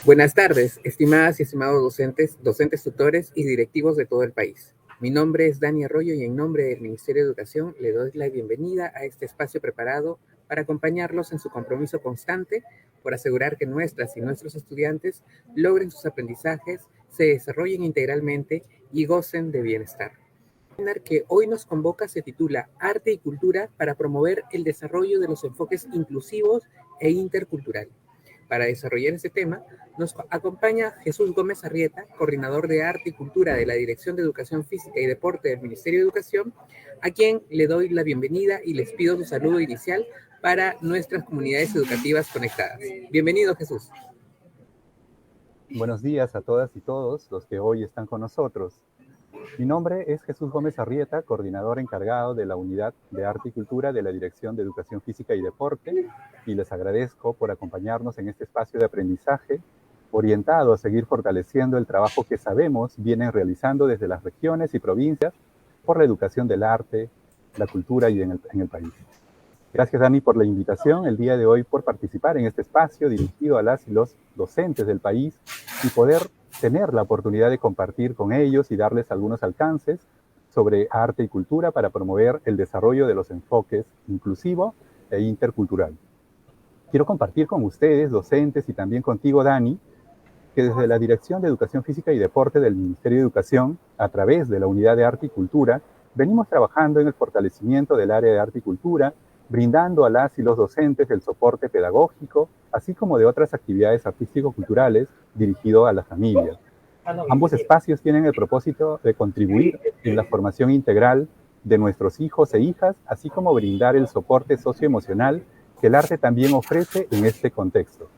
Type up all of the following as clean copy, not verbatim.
Buenas tardes, estimadas y estimados docentes tutores y directivos de todo el país. Mi nombre es Dani Arroyo y en nombre del Ministerio de Educación le doy la bienvenida a este espacio preparado para acompañarlos en su compromiso constante por asegurar que nuestras y nuestros estudiantes logren sus aprendizajes, se desarrollen integralmente y gocen de bienestar. El webinar que hoy nos convoca se titula Arte y Cultura para promover el desarrollo de los enfoques inclusivos e intercultural. Para desarrollar este tema, nos acompaña Jesús Gómez Arrieta, coordinador de Arte y Cultura de la Dirección de Educación Física y Deporte del Ministerio de Educación, a quien le doy la bienvenida y les pido su saludo inicial para nuestras comunidades educativas conectadas. Bienvenido, Jesús. Buenos días a todas y todos los que hoy están con nosotros. Mi nombre es Jesús Gómez Arrieta, coordinador encargado de la Unidad de Arte y Cultura de la Dirección de Educación Física y Deporte, y les agradezco por acompañarnos en este espacio de aprendizaje orientado a seguir fortaleciendo el trabajo que sabemos vienen realizando desde las regiones y provincias por la educación del arte, la cultura y en el país. Gracias, Dani, por la invitación el día de hoy, por participar en este espacio dirigido a las y los docentes del país y poder tener la oportunidad de compartir con ellos y darles algunos alcances sobre arte y cultura para promover el desarrollo de los enfoques inclusivo e intercultural. Quiero compartir con ustedes, docentes, y también contigo, Dani, que desde la Dirección de Educación Física y Deporte del Ministerio de Educación, a través de la Unidad de Arte y Cultura, venimos trabajando en el fortalecimiento del área de arte y cultura, brindando a las y los docentes el soporte pedagógico, así como de otras actividades artístico-culturales dirigido a las familias. Ambos espacios tienen el propósito de contribuir en la formación integral de nuestros hijos e hijas, así como brindar el soporte socioemocional que el arte también ofrece en este contexto.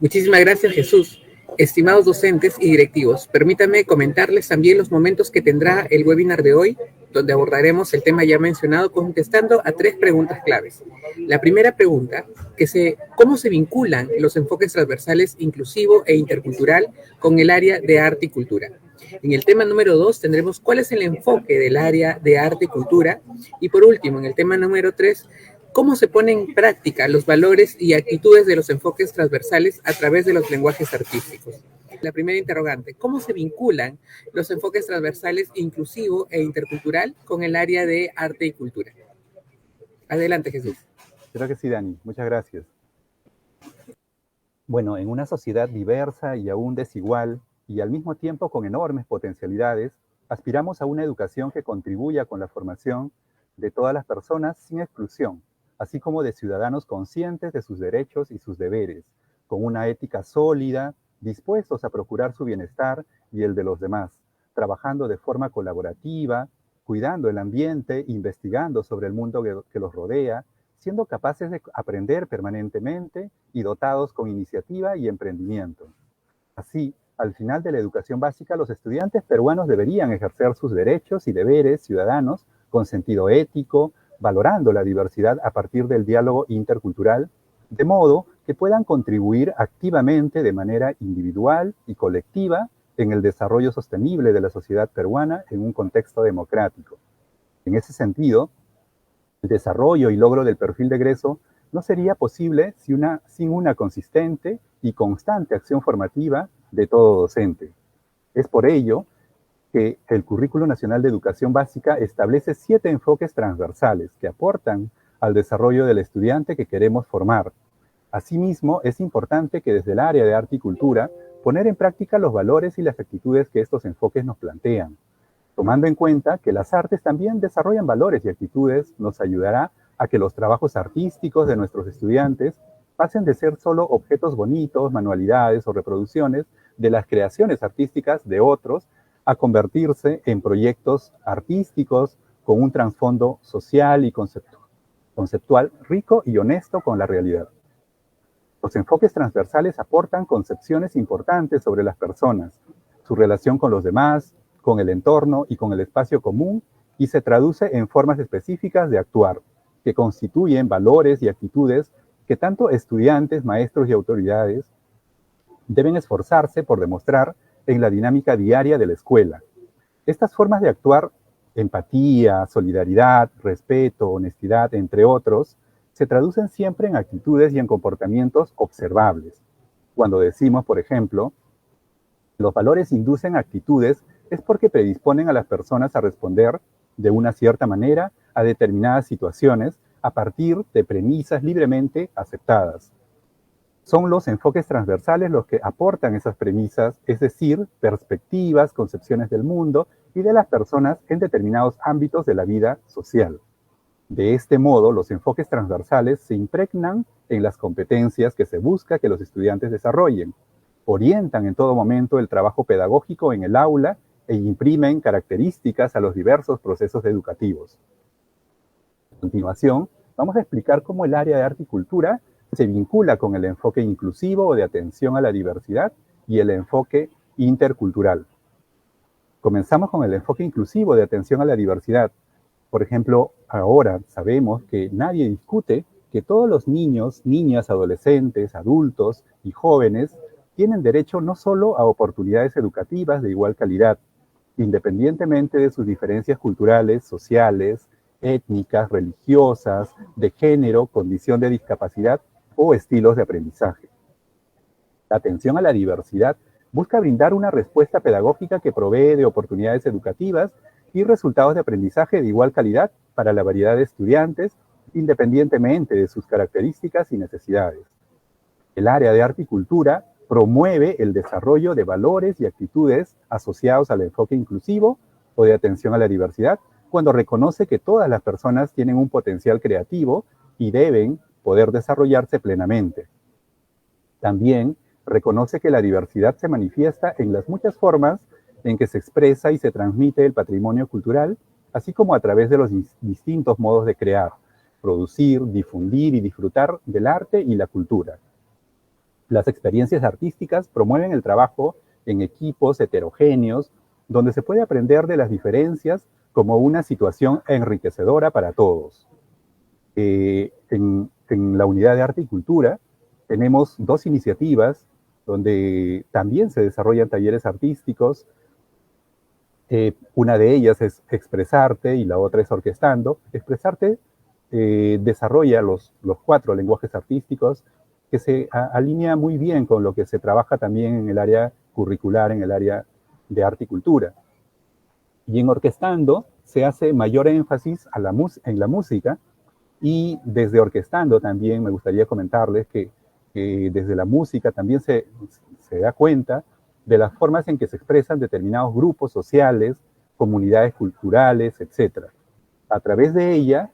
Muchísimas gracias, Jesús. Estimados docentes y directivos, permítanme comentarles también los momentos que tendrá el webinar de hoy, donde abordaremos el tema ya mencionado contestando a 3 preguntas claves. La primera pregunta, ¿cómo se vinculan los enfoques transversales inclusivo e intercultural con el área de arte y cultura? En el tema número 2 tendremos cuál es el enfoque del área de arte y cultura. Y por último, en el tema número 3, ¿cómo se ponen en práctica los valores y actitudes de los enfoques transversales a través de los lenguajes artísticos? La primera interrogante, ¿cómo se vinculan los enfoques transversales inclusivo e intercultural con el área de arte y cultura? Adelante, Jesús. Creo que sí, Dani. Muchas gracias. Bueno, en una sociedad diversa y aún desigual, y al mismo tiempo con enormes potencialidades, aspiramos a una educación que contribuya con la formación de todas las personas sin exclusión, así como de ciudadanos conscientes de sus derechos y sus deberes, con una ética sólida, dispuestos a procurar su bienestar y el de los demás, trabajando de forma colaborativa, cuidando el ambiente, investigando sobre el mundo que los rodea, siendo capaces de aprender permanentemente y dotados con iniciativa y emprendimiento. Así, al final de la educación básica, los estudiantes peruanos deberían ejercer sus derechos y deberes ciudadanos con sentido ético, valorando la diversidad a partir del diálogo intercultural, de modo que puedan contribuir activamente de manera individual y colectiva en el desarrollo sostenible de la sociedad peruana en un contexto democrático. En ese sentido, el desarrollo y logro del perfil de egreso no sería posible sin una consistente y constante acción formativa de todo docente. Es por ello que el Currículo Nacional de Educación Básica establece 7 enfoques transversales que aportan al desarrollo del estudiante que queremos formar. Asimismo, es importante que desde el área de arte y cultura poner en práctica los valores y las actitudes que estos enfoques nos plantean. Tomando en cuenta que las artes también desarrollan valores y actitudes, nos ayudará a que los trabajos artísticos de nuestros estudiantes pasen de ser solo objetos bonitos, manualidades o reproducciones de las creaciones artísticas de otros, a convertirse en proyectos artísticos con un trasfondo social y conceptual rico y honesto con la realidad. Los enfoques transversales aportan concepciones importantes sobre las personas, su relación con los demás, con el entorno y con el espacio común, y se traduce en formas específicas de actuar, que constituyen valores y actitudes que tanto estudiantes, maestros y autoridades deben esforzarse por demostrar en la dinámica diaria de la escuela. Estas formas de actuar, empatía, solidaridad, respeto, honestidad, entre otros, se traducen siempre en actitudes y en comportamientos observables, Cuando decimos, por ejemplo, los valores inducen actitudes, es porque predisponen a las personas a responder de una cierta manera a determinadas situaciones a partir de premisas libremente aceptadas. Son los enfoques transversales los que aportan esas premisas, es decir, perspectivas, concepciones del mundo y de las personas en determinados ámbitos de la vida social. De este modo, los enfoques transversales se impregnan en las competencias que se busca que los estudiantes desarrollen, orientan en todo momento el trabajo pedagógico en el aula e imprimen características a los diversos procesos educativos. A continuación, vamos a explicar cómo el área de arte y cultura se vincula con el enfoque inclusivo o de atención a la diversidad y el enfoque intercultural. Comenzamos con el enfoque inclusivo de atención a la diversidad. Por ejemplo, ahora sabemos que nadie discute que todos los niños, niñas, adolescentes, adultos y jóvenes tienen derecho no solo a oportunidades educativas de igual calidad, independientemente de sus diferencias culturales, sociales, étnicas, religiosas, de género, condición de discapacidad o estilos de aprendizaje. La atención a la diversidad busca brindar una respuesta pedagógica que provee de oportunidades educativas y resultados de aprendizaje de igual calidad para la variedad de estudiantes, independientemente de sus características y necesidades. El área de arte y cultura promueve el desarrollo de valores y actitudes asociados al enfoque inclusivo o de atención a la diversidad, cuando reconoce que todas las personas tienen un potencial creativo y deben poder desarrollarse plenamente. También reconoce que la diversidad se manifiesta en las muchas formas en que se expresa y se transmite el patrimonio cultural, así como a través de los distintos modos de crear, producir, difundir y disfrutar del arte y la cultura. Las experiencias artísticas promueven el trabajo en equipos heterogéneos, donde se puede aprender de las diferencias como una situación enriquecedora para todos. En la unidad de arte y cultura tenemos dos iniciativas donde también se desarrollan talleres artísticos. Una de ellas es Expresarte y la otra es Orquestando. Expresarte desarrolla los 4 lenguajes artísticos que se alinea muy bien con lo que se trabaja también en el área curricular, en el área de arte y cultura. Y en Orquestando se hace mayor énfasis en la música, y desde Orquestando también me gustaría comentarles que desde la música también se da cuenta de las formas en que se expresan determinados grupos sociales, comunidades culturales, etc. A través de ella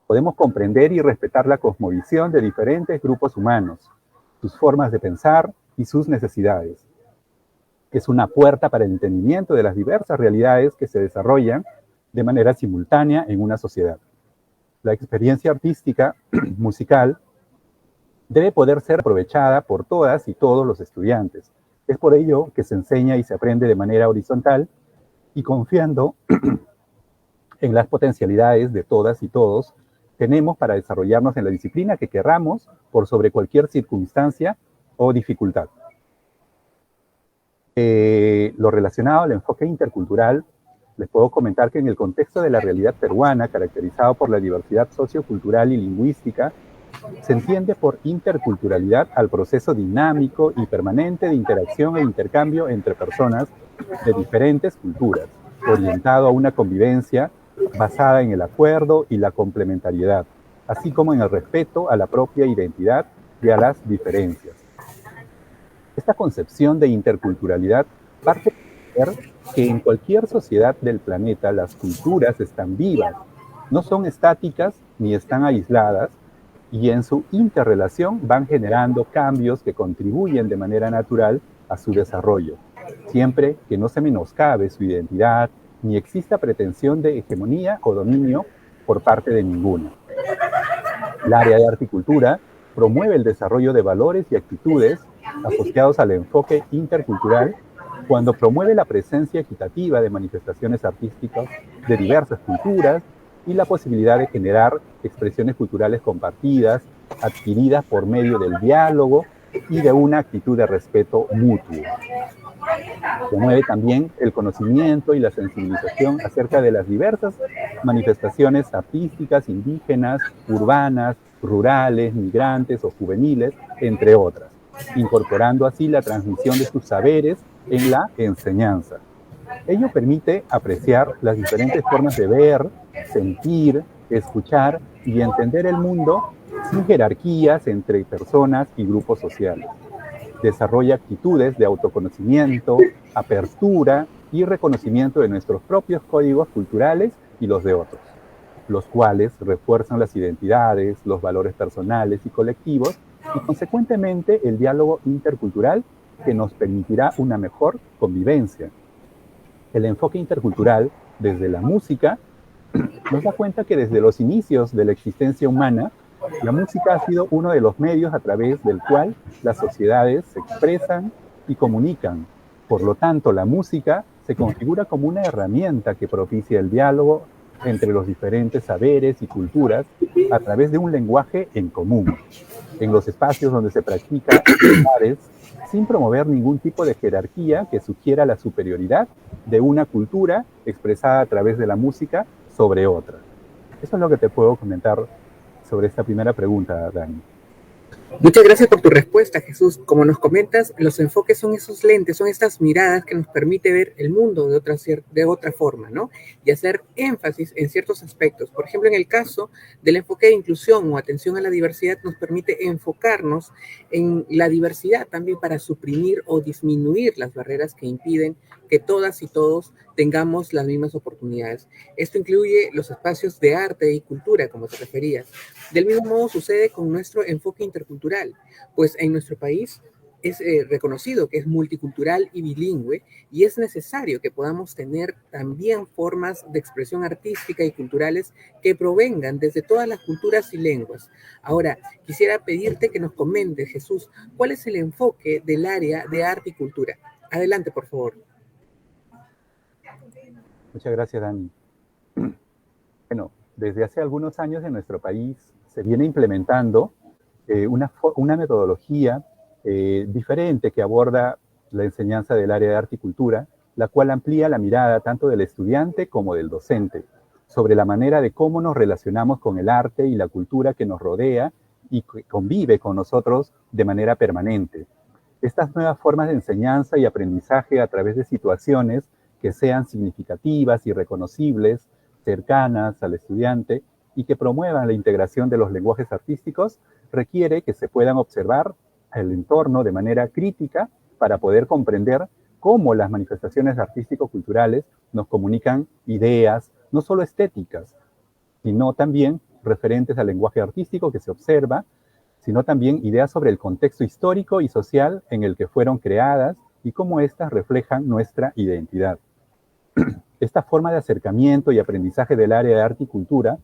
podemos comprender y respetar la cosmovisión de diferentes grupos humanos, sus formas de pensar y sus necesidades. Es una puerta para el entendimiento de las diversas realidades que se desarrollan de manera simultánea en una sociedad. La experiencia artística musical debe poder ser aprovechada por todas y todos los estudiantes. Es por ello que se enseña y se aprende de manera horizontal y confiando en las potencialidades de todas y todos tenemos para desarrollarnos en la disciplina que querramos por sobre cualquier circunstancia o dificultad. Lo relacionado al enfoque intercultural, les puedo comentar que en el contexto de la realidad peruana, caracterizado por la diversidad sociocultural y lingüística, se entiende por interculturalidad al proceso dinámico y permanente de interacción e intercambio entre personas de diferentes culturas, orientado a una convivencia basada en el acuerdo y la complementariedad, así como en el respeto a la propia identidad y a las diferencias. Esta concepción de interculturalidad parte de ver que en cualquier sociedad del planeta las culturas están vivas, no son estáticas ni están aisladas, y en su interrelación van generando cambios que contribuyen de manera natural a su desarrollo, siempre que no se menoscabe su identidad ni exista pretensión de hegemonía o dominio por parte de ninguna. El área de arte y cultura promueve el desarrollo de valores y actitudes asociados al enfoque intercultural cuando promueve la presencia equitativa de manifestaciones artísticas de diversas culturas y la posibilidad de generar expresiones culturales compartidas, adquiridas por medio del diálogo y de una actitud de respeto mutuo. Promueve también el conocimiento y la sensibilización acerca de las diversas manifestaciones artísticas indígenas, urbanas, rurales, migrantes o juveniles, entre otras. incorporando así la transmisión de sus saberes en la enseñanza. Ello permite apreciar las diferentes formas de ver, sentir, escuchar y entender el mundo sin jerarquías entre personas y grupos sociales. Desarrolla actitudes de autoconocimiento, apertura y reconocimiento de nuestros propios códigos culturales y los de otros, los cuales refuerzan las identidades, los valores personales y colectivos y consecuentemente el diálogo intercultural que nos permitirá una mejor convivencia. El enfoque intercultural desde la música nos da cuenta que desde los inicios de la existencia humana, la música ha sido uno de los medios a través del cual las sociedades se expresan y comunican. Por lo tanto, la música se configura como una herramienta que propicia el diálogo entre los diferentes saberes y culturas a través de un lenguaje en común. En los espacios donde se practica sin promover ningún tipo de jerarquía que sugiera la superioridad de una cultura expresada a través de la música sobre otra. Eso es lo que te puedo comentar sobre esta primera pregunta, Dani. Muchas gracias por tu respuesta, Jesús. Como nos comentas, los enfoques son esos lentes, son estas miradas que nos permite ver el mundo de otra forma, ¿no? Y hacer énfasis en ciertos aspectos. Por ejemplo, en el caso del enfoque de inclusión o atención a la diversidad, nos permite enfocarnos en la diversidad también para suprimir o disminuir las barreras que impiden que todas y todos tengamos las mismas oportunidades. Esto incluye los espacios de arte y cultura, como te referías. Del mismo modo sucede con nuestro enfoque intercultural, pues en nuestro país es reconocido que es multicultural y bilingüe y es necesario que podamos tener también formas de expresión artística y culturales que provengan desde todas las culturas y lenguas. Ahora, quisiera pedirte que nos comentes, Jesús, cuál es el enfoque del área de arte y cultura. Adelante, por favor. Muchas gracias, Dani. Bueno, desde hace algunos años en nuestro país se viene implementando una metodología diferente que aborda la enseñanza del área de arte y cultura, la cual amplía la mirada tanto del estudiante como del docente sobre la manera de cómo nos relacionamos con el arte y la cultura que nos rodea y que convive con nosotros de manera permanente. Estas nuevas formas de enseñanza y aprendizaje a través de situaciones que sean significativas y reconocibles, cercanas al estudiante y que promuevan la integración de los lenguajes artísticos, requiere que se puedan observar el entorno de manera crítica para poder comprender cómo las manifestaciones artístico-culturales nos comunican ideas, no solo estéticas, sino también referentes al lenguaje artístico que se observa, sino también ideas sobre el contexto histórico y social en el que fueron creadas y cómo éstas reflejan nuestra identidad. Esta forma de acercamiento y aprendizaje del área de arte y cultura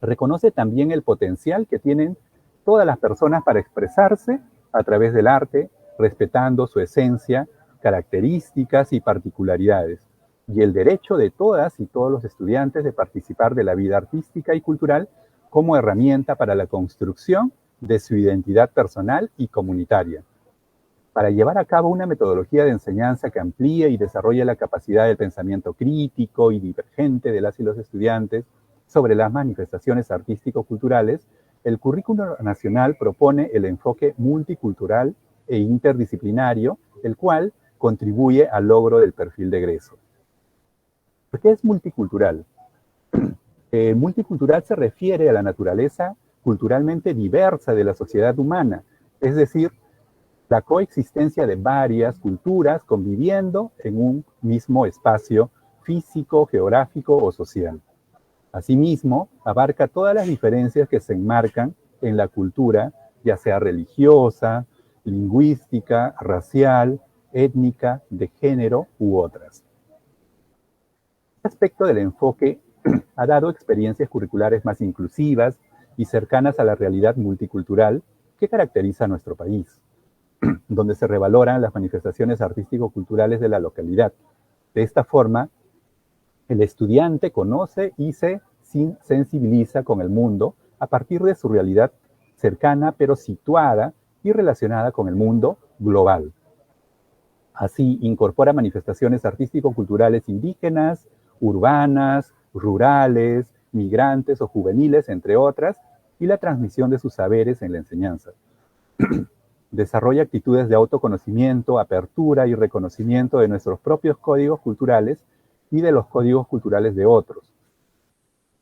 reconoce también el potencial que tienen todas las personas para expresarse a través del arte, respetando su esencia, características y particularidades, y el derecho de todas y todos los estudiantes de participar de la vida artística y cultural como herramienta para la construcción de su identidad personal y comunitaria. Para llevar a cabo una metodología de enseñanza que amplíe y desarrolle la capacidad del pensamiento crítico y divergente de las y los estudiantes sobre las manifestaciones artístico-culturales, el Currículo Nacional propone el enfoque multicultural e interdisciplinario, el cual contribuye al logro del perfil de egreso. ¿Por qué es multicultural? Multicultural se refiere a la naturaleza culturalmente diversa de la sociedad humana, es decir, la coexistencia de varias culturas conviviendo en un mismo espacio físico, geográfico o social. Asimismo, abarca todas las diferencias que se enmarcan en la cultura, ya sea religiosa, lingüística, racial, étnica, de género u otras. Este aspecto del enfoque ha dado experiencias curriculares más inclusivas y cercanas a la realidad multicultural que caracteriza a nuestro país, donde se revaloran las manifestaciones artístico-culturales de la localidad. De esta forma, el estudiante conoce y se sensibiliza con el mundo a partir de su realidad cercana, pero situada y relacionada con el mundo global. Así, incorpora manifestaciones artístico-culturales indígenas, urbanas, rurales, migrantes o juveniles, entre otras, y la transmisión de sus saberes en la enseñanza. desarrolla actitudes de autoconocimiento, apertura y reconocimiento de nuestros propios códigos culturales y de los códigos culturales de otros,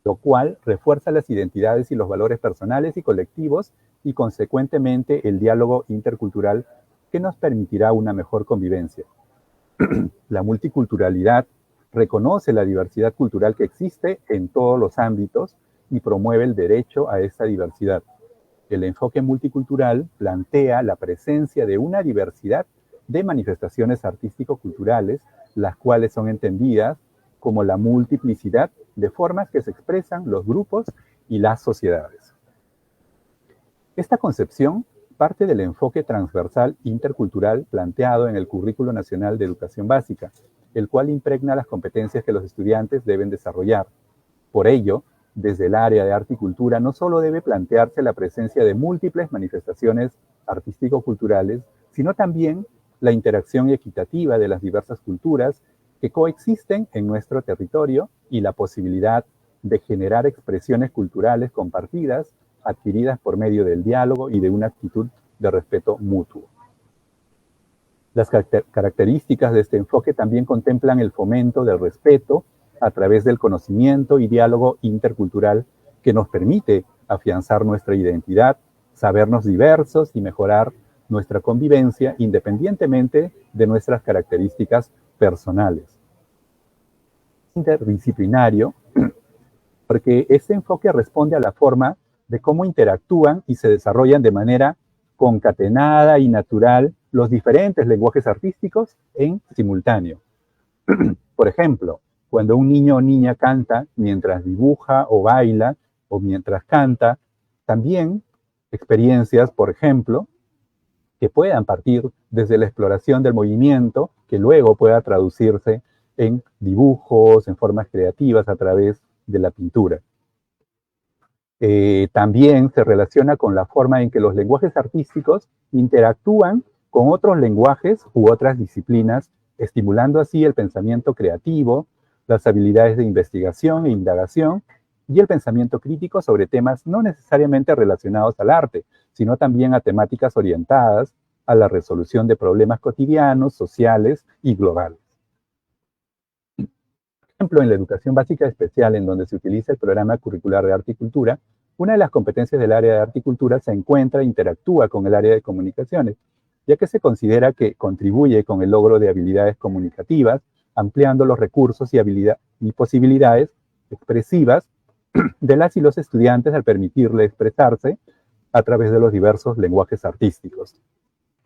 lo cual refuerza las identidades y los valores personales y colectivos y consecuentemente el diálogo intercultural que nos permitirá una mejor convivencia. La multiculturalidad reconoce la diversidad cultural que existe en todos los ámbitos y promueve el derecho a esta diversidad. El enfoque multicultural plantea la presencia de una diversidad de manifestaciones artístico-culturales, las cuales son entendidas como la multiplicidad de formas que se expresan los grupos y las sociedades. Esta concepción parte del enfoque transversal intercultural planteado en el Currículo Nacional de Educación Básica, el cual impregna las competencias que los estudiantes deben desarrollar. Por ello, desde el área de arte y cultura no solo debe plantearse la presencia de múltiples manifestaciones artístico-culturales, sino también la interacción equitativa de las diversas culturas que coexisten en nuestro territorio y la posibilidad de generar expresiones culturales compartidas, adquiridas por medio del diálogo y de una actitud de respeto mutuo. Las características de este enfoque también contemplan el fomento del respeto a través del conocimiento y diálogo intercultural que nos permite afianzar nuestra identidad, sabernos diversos y mejorar nuestra convivencia independientemente de nuestras características personales. Interdisciplinario, porque este enfoque responde a la forma de cómo interactúan y se desarrollan de manera concatenada y natural los diferentes lenguajes artísticos en simultáneo. Por ejemplo, cuando un niño o niña canta mientras dibuja o baila o mientras canta, también experiencias, por ejemplo, que puedan partir desde la exploración del movimiento, que luego pueda traducirse en dibujos, en formas creativas a través de la pintura. También se relaciona con la forma en que los lenguajes artísticos interactúan con otros lenguajes u otras disciplinas, estimulando así el pensamiento creativo, las habilidades de investigación e indagación y el pensamiento crítico sobre temas no necesariamente relacionados al arte, sino también a temáticas orientadas a la resolución de problemas cotidianos, sociales y globales. Por ejemplo, en la educación básica especial, en donde se utiliza el programa curricular de arte y cultura, una de las competencias del área de arte y cultura se encuentra e interactúa con el área de comunicaciones, ya que se considera que contribuye con el logro de habilidades comunicativas, ampliando los recursos y posibilidades expresivas de las y los estudiantes al permitirle expresarse a través de los diversos lenguajes artísticos.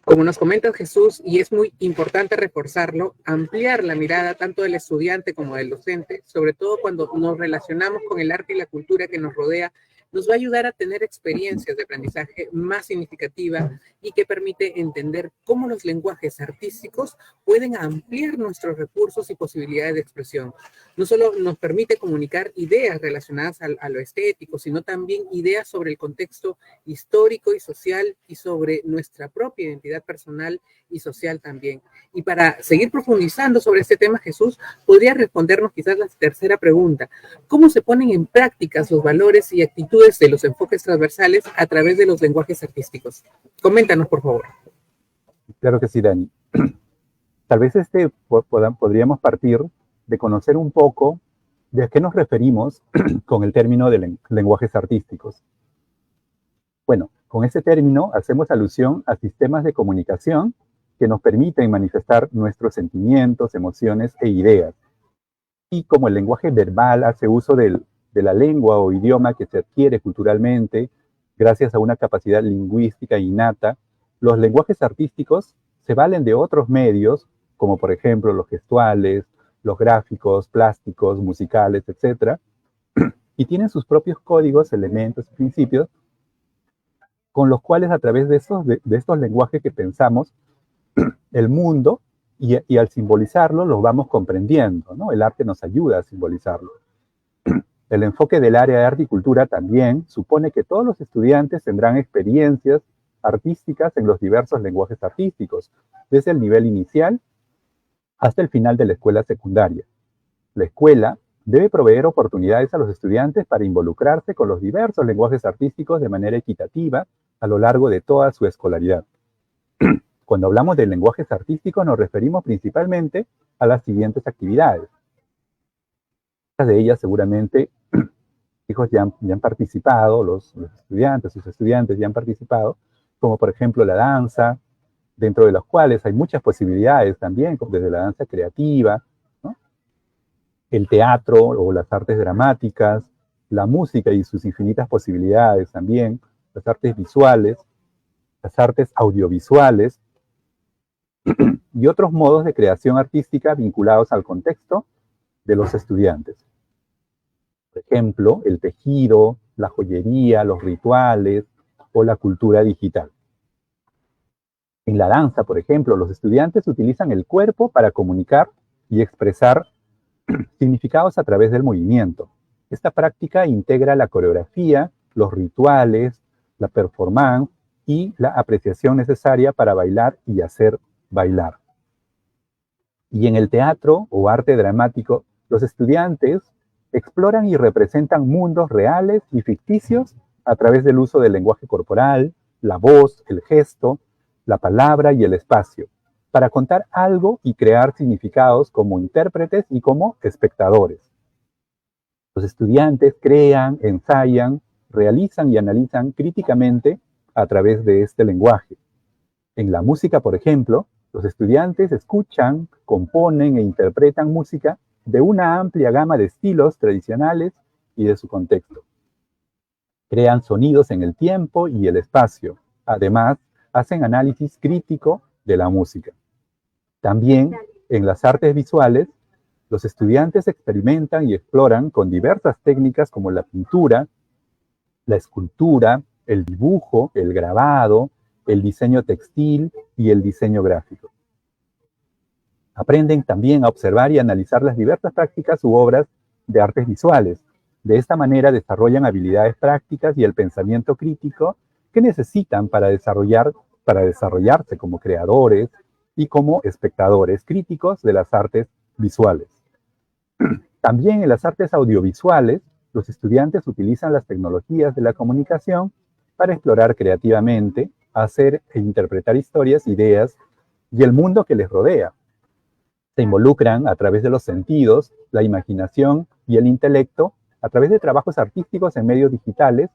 Como nos comenta Jesús, y es muy importante reforzarlo, ampliar la mirada tanto del estudiante como del docente, sobre todo cuando nos relacionamos con el arte y la cultura que nos rodea, nos va a ayudar a tener experiencias de aprendizaje más significativas y que permite entender cómo los lenguajes artísticos pueden ampliar nuestros recursos y posibilidades de expresión. No solo nos permite comunicar ideas relacionadas a lo estético, sino también ideas sobre el contexto histórico y social y sobre nuestra propia identidad personal y social también. Y para seguir profundizando sobre este tema, Jesús, podría respondernos quizás la tercera pregunta. ¿Cómo se ponen en práctica los valores y actitudes de los enfoques transversales a través de los lenguajes artísticos? Coméntanos, por favor. Claro que sí, Dani. Tal vez podríamos partir de conocer un poco de a qué nos referimos con el término de lenguajes artísticos. Bueno, con este término hacemos alusión a sistemas de comunicación que nos permiten manifestar nuestros sentimientos, emociones e ideas. Y como el lenguaje verbal hace uso de la lengua o idioma que se adquiere culturalmente gracias a una capacidad lingüística innata, los lenguajes artísticos se valen de otros medios, como por ejemplo los gestuales, los gráficos, plásticos, musicales, etc. Y tienen sus propios códigos, elementos y principios, con los cuales a través de estos lenguajes que pensamos el mundo y al simbolizarlo los vamos comprendiendo, ¿no? El arte nos ayuda a simbolizarlo. El enfoque del área de arte y cultura también supone que todos los estudiantes tendrán experiencias artísticas en los diversos lenguajes artísticos, desde el nivel inicial hasta el final de la escuela secundaria. La escuela debe proveer oportunidades a los estudiantes para involucrarse con los diversos lenguajes artísticos de manera equitativa a lo largo de toda su escolaridad. Cuando hablamos de lenguajes artísticos nos referimos principalmente a las siguientes actividades. Muchas de ellas seguramente hijos ya han participado, los estudiantes, sus estudiantes ya han participado, como por ejemplo la danza, dentro de los cuales hay muchas posibilidades también, desde la danza creativa, ¿no? El teatro o las artes dramáticas, la música y sus infinitas posibilidades también, las artes visuales, las artes audiovisuales y otros modos de creación artística vinculados al contexto de los estudiantes. Por ejemplo, el tejido, la joyería, los rituales o la cultura digital. En la danza, por ejemplo, los estudiantes utilizan el cuerpo para comunicar y expresar significados a través del movimiento. Esta práctica integra la coreografía, los rituales, la performance y la apreciación necesaria para bailar y hacer bailar. Y en el teatro o arte dramático, los estudiantes exploran y representan mundos reales y ficticios a través del uso del lenguaje corporal, la voz, el gesto, la palabra y el espacio, para contar algo y crear significados como intérpretes y como espectadores. Los estudiantes crean, ensayan, realizan y analizan críticamente a través de este lenguaje. En la música, por ejemplo, los estudiantes escuchan, componen e interpretan música de una amplia gama de estilos tradicionales y de su contexto. Crean sonidos en el tiempo y el espacio. Además, hacen análisis crítico de la música. También, en las artes visuales, los estudiantes experimentan y exploran con diversas técnicas como la pintura, la escultura, el dibujo, el grabado, el diseño textil y el diseño gráfico. Aprenden también a observar y analizar las diversas prácticas u obras de artes visuales. De esta manera desarrollan habilidades prácticas y el pensamiento crítico que necesitan para desarrollarse como creadores y como espectadores críticos de las artes visuales. También en las artes audiovisuales, los estudiantes utilizan las tecnologías de la comunicación para explorar creativamente, hacer e interpretar historias, ideas y el mundo que les rodea. Se involucran a través de los sentidos, la imaginación y el intelecto a través de trabajos artísticos en medios digitales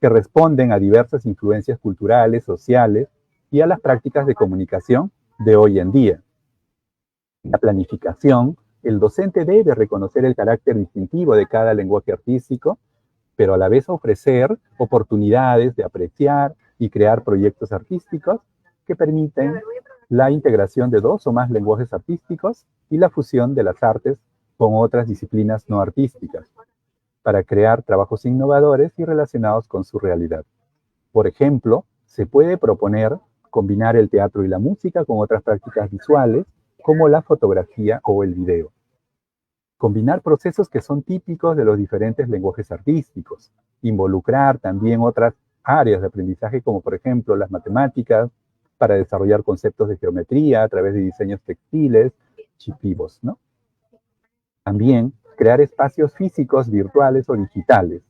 que responden a diversas influencias culturales, sociales y a las prácticas de comunicación de hoy en día. En la planificación, el docente debe reconocer el carácter distintivo de cada lenguaje artístico, pero a la vez ofrecer oportunidades de apreciar y crear proyectos artísticos que permiten la integración de dos o más lenguajes artísticos y la fusión de las artes con otras disciplinas no artísticas, para crear trabajos innovadores y relacionados con su realidad. Por ejemplo, se puede proponer combinar el teatro y la música con otras prácticas visuales, como la fotografía o el video. Combinar procesos que son típicos de los diferentes lenguajes artísticos. Involucrar también otras áreas de aprendizaje, como por ejemplo las matemáticas, para desarrollar conceptos de geometría a través de diseños textiles, vivos, ¿no? También crear espacios físicos, virtuales o digitales.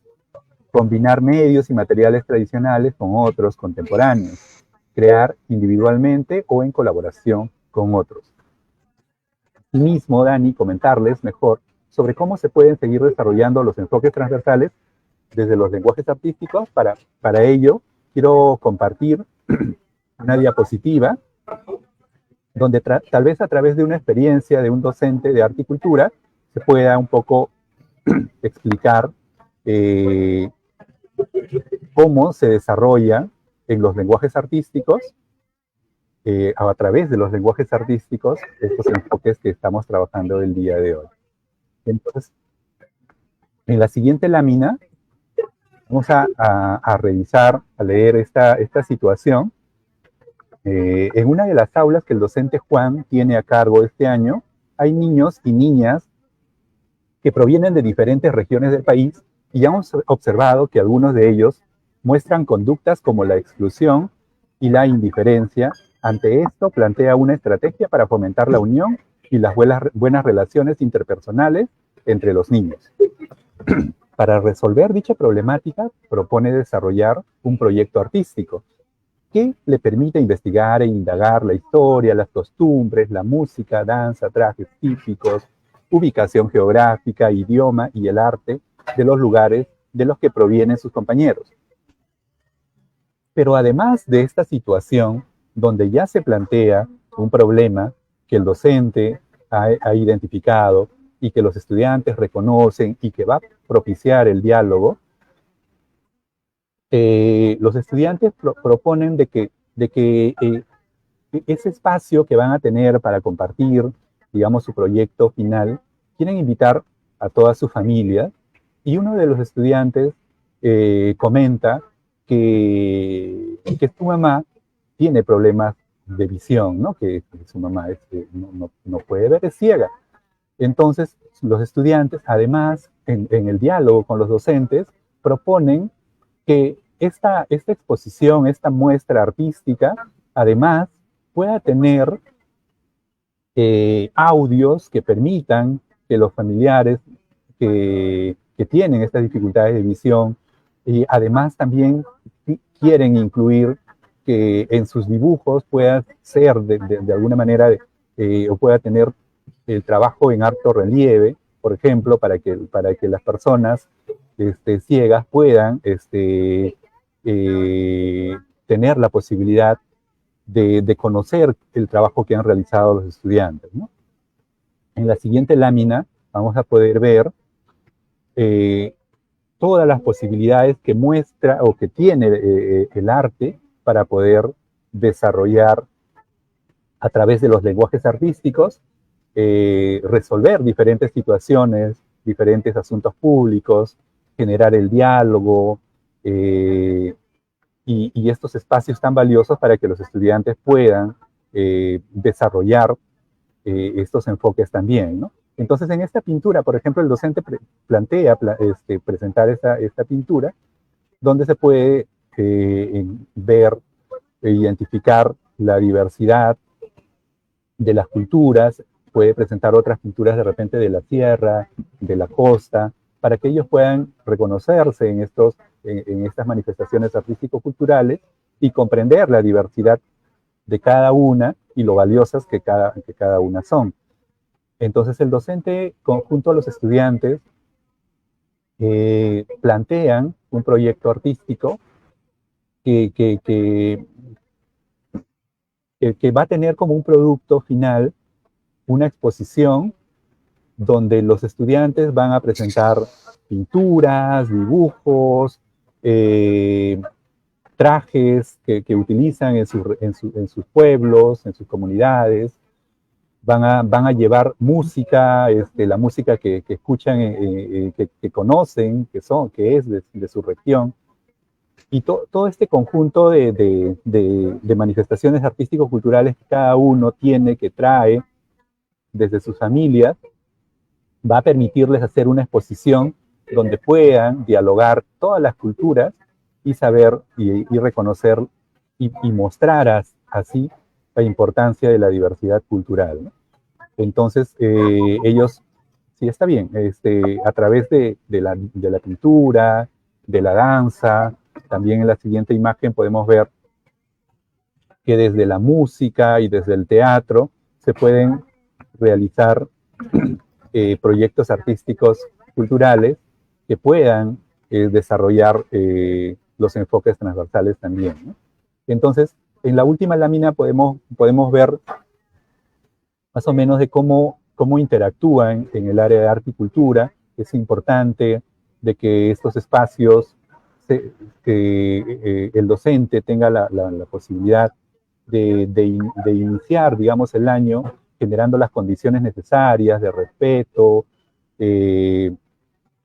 Combinar medios y materiales tradicionales con otros contemporáneos. Crear individualmente o en colaboración con otros. Asimismo, Dani, comentarles mejor sobre cómo se pueden seguir desarrollando los enfoques transversales desde los lenguajes artísticos. Para ello, quiero compartir una diapositiva donde tal vez a través de una experiencia de un docente de arte y cultura se pueda un poco explicar cómo se desarrolla en los lenguajes artísticos, a través de los lenguajes artísticos, estos enfoques que estamos trabajando el día de hoy. Entonces, en la siguiente lámina, vamos a revisar, a leer esta situación. En una de las aulas que el docente Juan tiene a cargo este año, hay niños y niñas que provienen de diferentes regiones del país y han observado que algunos de ellos muestran conductas como la exclusión y la indiferencia. Ante esto, plantea una estrategia para fomentar la unión y las buenas relaciones interpersonales entre los niños. Para resolver dicha problemática, propone desarrollar un proyecto artístico. que le permite investigar e indagar la historia, las costumbres, la música, danza, trajes típicos, ubicación geográfica, idioma y el arte de los lugares de los que provienen sus compañeros. Pero además de esta situación, donde ya se plantea un problema que el docente ha identificado y que los estudiantes reconocen y que va a propiciar el diálogo, los estudiantes proponen de que ese espacio que van a tener para compartir, digamos, su proyecto final, quieren invitar a toda su familia, y uno de los estudiantes comenta que su mamá tiene problemas de visión, ¿no? Que su mamá no puede ver, es ciega. Entonces, los estudiantes, además, en el diálogo con los docentes, proponen que esta exposición, esta muestra artística, además, pueda tener audios que permitan que los familiares que tienen estas dificultades de visión, y además también quieren incluir que en sus dibujos pueda ser de alguna manera, o pueda tener el trabajo en alto relieve, por ejemplo, para que las personas ciegas puedan tener la posibilidad de conocer el trabajo que han realizado los estudiantes, ¿no? En la siguiente lámina vamos a poder ver todas las posibilidades que muestra o que tiene el arte para poder desarrollar a través de los lenguajes artísticos, resolver diferentes situaciones, diferentes asuntos públicos, generar el diálogo, y estos espacios tan valiosos para que los estudiantes puedan desarrollar estos enfoques también, ¿no? Entonces, en esta pintura, por ejemplo, el docente plantea presentar esta pintura, donde se puede ver e identificar la diversidad de las culturas, puede presentar otras pinturas de repente de la sierra, de la costa, para que ellos puedan reconocerse en estas manifestaciones artístico-culturales y comprender la diversidad de cada una y lo valiosas que cada una son. Entonces el docente, junto a los estudiantes, plantean un proyecto artístico que va a tener como un producto final una exposición donde los estudiantes van a presentar pinturas, dibujos, trajes que utilizan en sus pueblos, en sus comunidades. Van a llevar música, la música que escuchan, que conocen, que es de su región. Y todo este conjunto de manifestaciones artístico-culturales que cada uno tiene, que trae desde sus familias, va a permitirles hacer una exposición donde puedan dialogar todas las culturas y saber y reconocer y mostrar así la importancia de la diversidad cultural, ¿no? Entonces, ellos, sí, está bien, a través de la pintura, de la danza, también en la siguiente imagen podemos ver que desde la música y desde el teatro se pueden realizar proyectos artísticos culturales que puedan desarrollar los enfoques transversales también, ¿no? Entonces, en la última lámina podemos ver más o menos de cómo interactúan en el área de arte y cultura. Es importante de que estos espacios, que el docente tenga la posibilidad de iniciar, digamos, el año generando las condiciones necesarias de respeto,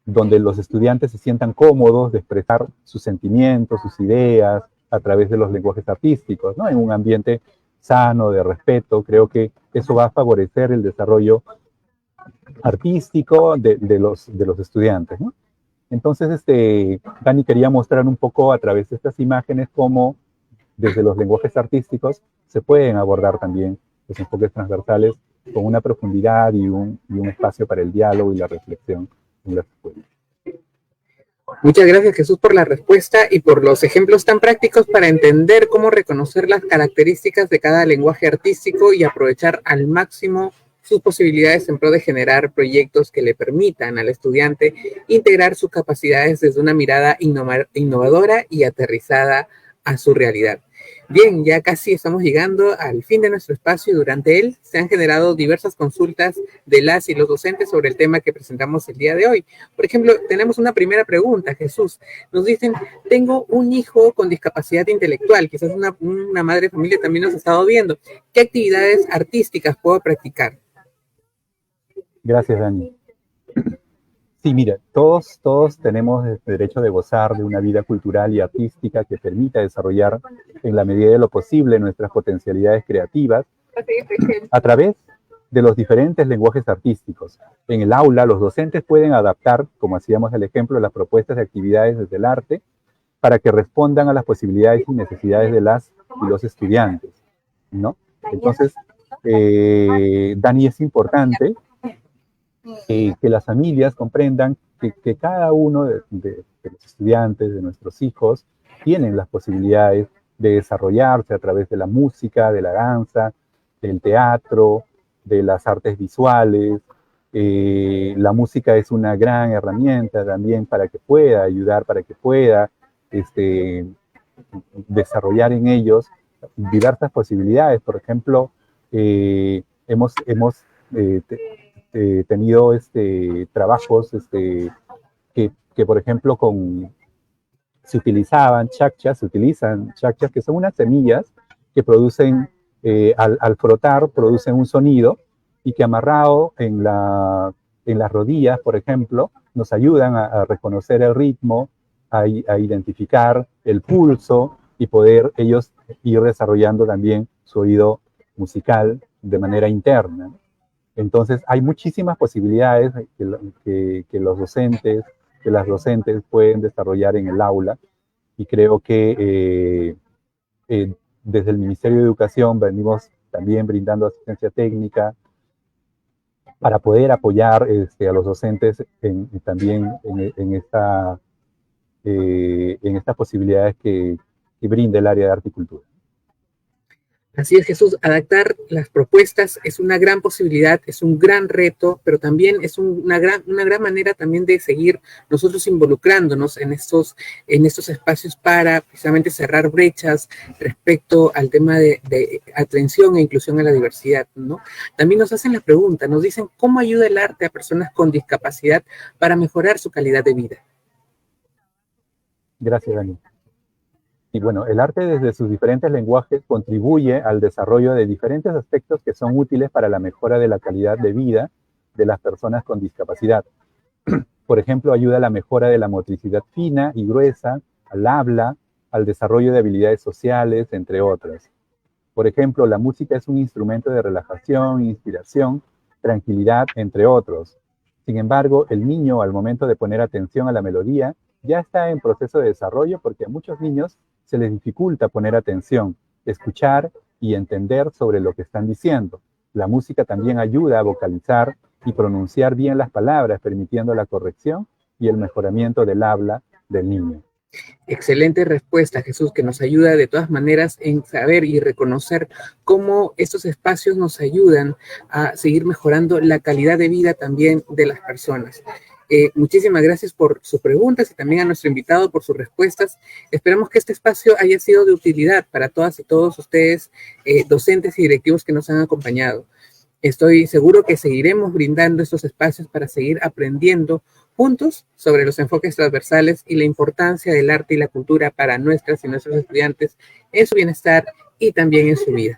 donde los estudiantes se sientan cómodos de expresar sus sentimientos, sus ideas, a través de los lenguajes artísticos, ¿no? En un ambiente sano, de respeto. Creo que eso va a favorecer el desarrollo artístico de los estudiantes, ¿no? Entonces, Dani quería mostrar un poco a través de estas imágenes cómo desde los lenguajes artísticos se pueden abordar también los enfoques transversales con una profundidad y un espacio para el diálogo y la reflexión en las escuelas. Muchas gracias, Jesús, por la respuesta y por los ejemplos tan prácticos para entender cómo reconocer las características de cada lenguaje artístico y aprovechar al máximo sus posibilidades en pro de generar proyectos que le permitan al estudiante integrar sus capacidades desde una mirada innovadora y aterrizada a su realidad. Bien, ya casi estamos llegando al fin de nuestro espacio y durante él se han generado diversas consultas de las y los docentes sobre el tema que presentamos el día de hoy. Por ejemplo, tenemos una primera pregunta, Jesús. Nos dicen, tengo un hijo con discapacidad intelectual, quizás una madre de familia también nos ha estado viendo. ¿Qué actividades artísticas puedo practicar? Gracias, Dani. Sí, mira, todos tenemos el derecho de gozar de una vida cultural y artística que permita desarrollar en la medida de lo posible nuestras potencialidades creativas a través de los diferentes lenguajes artísticos. En el aula, los docentes pueden adaptar, como hacíamos el ejemplo, las propuestas de actividades desde el arte para que respondan a las posibilidades y necesidades de las y los estudiantes, ¿no? Entonces, Dani, es importante que las familias comprendan que cada uno de los estudiantes, de nuestros hijos, tienen las posibilidades de desarrollarse a través de la música, de la danza, del teatro, de las artes visuales. La música es una gran herramienta también para que pueda ayudar, para que pueda desarrollar en ellos diversas posibilidades. Por ejemplo, hemos tenido trabajos que, por ejemplo, se utilizan chakchas, que son unas semillas que producen, al frotar, producen un sonido y que amarrado en las rodillas, por ejemplo, nos ayudan a reconocer el ritmo, a identificar el pulso y poder ellos ir desarrollando también su oído musical de manera interna. Entonces, hay muchísimas posibilidades que los docentes, que las docentes pueden desarrollar en el aula y creo que desde el Ministerio de Educación venimos también brindando asistencia técnica para poder apoyar a los docentes también en estas posibilidades que brinda el área de arte y cultura. Así es, Jesús, adaptar las propuestas es una gran posibilidad, es un gran reto, pero también es una gran manera también de seguir nosotros involucrándonos en estos espacios para precisamente cerrar brechas respecto al tema de atención e inclusión a la diversidad, ¿no? También nos hacen la pregunta, nos dicen, ¿cómo ayuda el arte a personas con discapacidad para mejorar su calidad de vida? Gracias, Dani. Y bueno, el arte desde sus diferentes lenguajes contribuye al desarrollo de diferentes aspectos que son útiles para la mejora de la calidad de vida de las personas con discapacidad. Por ejemplo, ayuda a la mejora de la motricidad fina y gruesa, al habla, al desarrollo de habilidades sociales, entre otras. Por ejemplo, la música es un instrumento de relajación, inspiración, tranquilidad, entre otros. Sin embargo, el niño, al momento de poner atención a la melodía, ya está en proceso de desarrollo porque a muchos niños se les dificulta poner atención, escuchar y entender sobre lo que están diciendo. La música también ayuda a vocalizar y pronunciar bien las palabras, permitiendo la corrección y el mejoramiento del habla del niño. Excelente respuesta, Jesús, que nos ayuda de todas maneras en saber y reconocer cómo estos espacios nos ayudan a seguir mejorando la calidad de vida también de las personas. Muchísimas gracias por sus preguntas y también a nuestro invitado por sus respuestas. Esperamos que este espacio haya sido de utilidad para todas y todos ustedes, docentes y directivos que nos han acompañado. Estoy seguro que seguiremos brindando estos espacios para seguir aprendiendo juntos sobre los enfoques transversales y la importancia del arte y la cultura para nuestras y nuestros estudiantes en su bienestar y también en su vida.